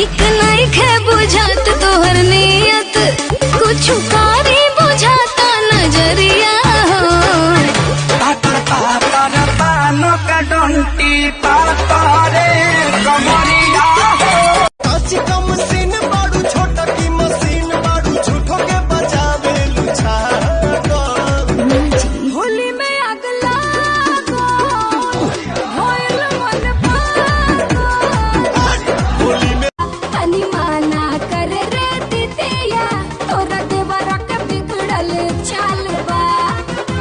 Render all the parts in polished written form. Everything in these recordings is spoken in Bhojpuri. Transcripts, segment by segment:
ठीक नहीं खे बुझात तोहर नियत, कुछ कारी बुझाता नजरिया हो। पानो का डंटी पारे कमरिया हो। कम सीन बाड़ू छोटा की मशीन बाड़ू झूठो के बजावे लुछा। होली में आग लागो होइल मन पागो। होली में तनी माना कर रे दितिया, तोरा देवरा के बिगड़ल चाल बा।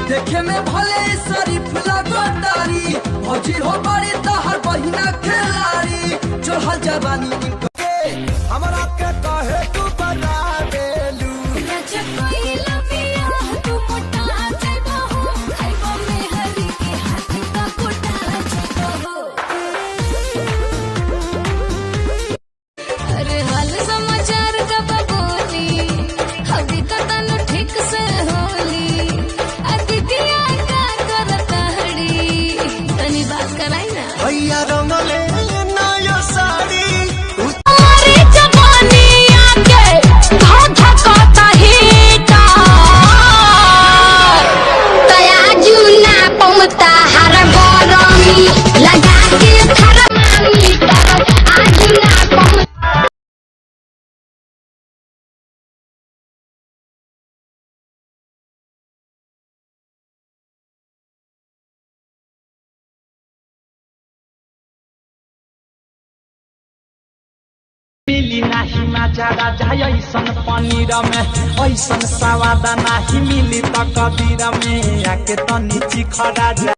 देखे में भले शरीफ लगो तारी, भौजी हो बड़ी तहर बहिना खिलाड़ी। चढ़ल जवानी हमरा के कहे तू बना देलू। रजकोइला पिया तू मोटा जइबो हो, खाइबो में हरी के हाथ का कोटा जइबो हो। अरे हाल समाचार कब बोली, अभी तो तनु ठीक से होली। अतिथिया का करता हड़ी, तनी बात कराई ना। भैया रंगले नया साड़ी अरे जवानी आके धधकता हीटा, तया जुना पमता हर गरमी लगा के थर्मामीटर। आजुना पम मिली नाही माजा राजा ऐसन पनीर में, ऐसन सवाद नाही मिली त कदीर में। आके तनी चिखरा जा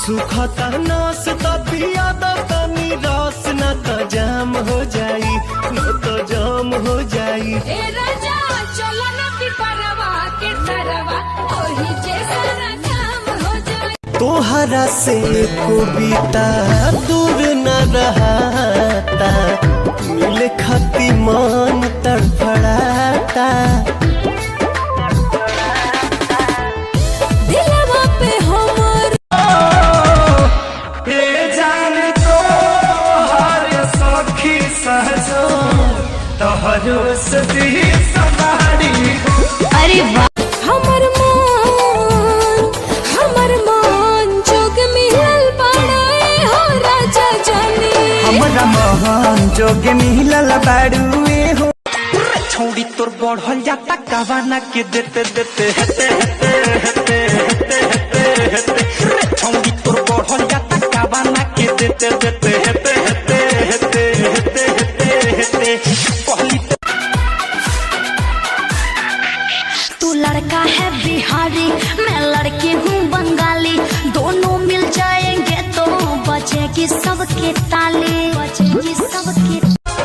सुखता नस तपिया तनी रस न त जाम हो जाई, न त जाम हो जाई। ए राजा चलो न पिपरवा के तरवा, ओही जैसा काम हो जाए। तोहरा से कविता दूर न रहता, मिले खती मन तड़फड़ाता। दिलवा पे हमर जान तो हर सखी सहजो तोहरो सदी सवारी। अरे वाह हमर मान जोग मिलल पड़े हो राजा जानी। हमरा मोहन जोगे मिलल बाड़ुए हो। छोड़ी तोर बढ़ल जाता कवाना के देते देते हेते हेते हेते हेते हेते हेते। छोड़ी तोर बढ़ल जाता कवाना के देते देते हेते हेते हेते हेते हेते हेते। पहली तू लड़का है बिहारी, मैं लड़की हूँ बंगाली, दोनों मिल जाएंगे तो बचेगी सबकी ताली, बचेगी सबकी।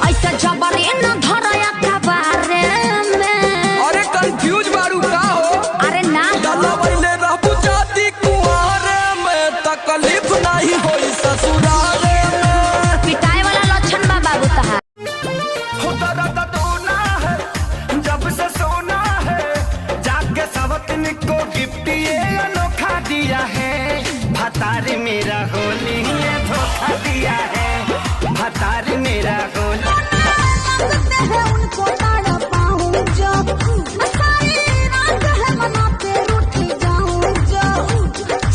ऐसा जबरी न धराया था बारे में। अरे कंफ्यूज बारू का हो। अरे ना डाला पहले रहबू जाती कुआरे में, तकलीफ नहीं होई ससुराले में। पिटाई वाला लक्षण बा बाबू तहार। होता रहता टोना है जब से सोना है, जाके सवतन को गिफ्ट ये अनोखा दिया है। भतारी मेरा होली ये धोखा दिया है, भतारी मेरा होली। उनको ताड़ा पाऊं जब सारी रात है मनाते रूठी जाऊं जब।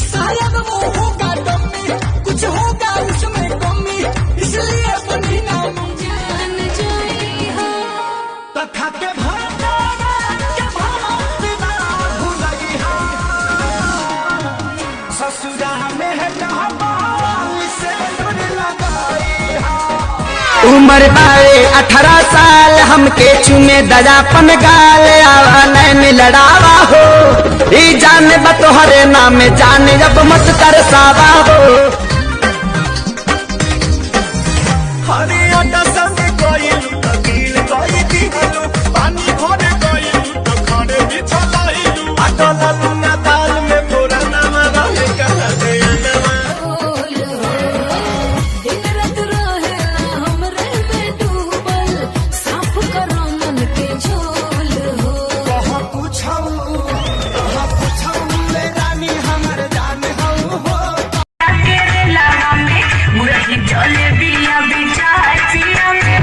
शायद वो होगा डम्मी, कुछ होगा उसमें कमी, इसलिए बनी ना जान जाई हो तथा के भरता के भरता भुलाई है। ससुरा में है से लगाई है। उम्र बारे 18 साल, हमके चुमे दजापन गाल। आवा नैन लड़ावा हो, ई जाने बतोहरे नाम जाने जब मत तरसावा हो। हरियाणा संग गइलू त गिल गइ दिलू, पानी भरे गइलू त खड़े बिछलाइलू। अटललू ना दाल में पूरा नाम रहे कह दे नवा। बोल हो दिन रात रहे हमरे में डूबल, साफ करो मन के झोल हो। कह पूछऊ ले रानी हमर जान हऊ हो। लाना में मुरही चले बिया बिचाचिया में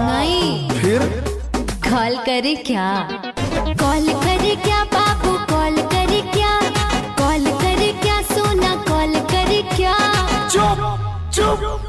नहीं फिर कॉल करे क्या? कॉल करे क्या बाबू, कॉल करे क्या? कॉल करे क्या सोना, कॉल करे क्या? चुप चुप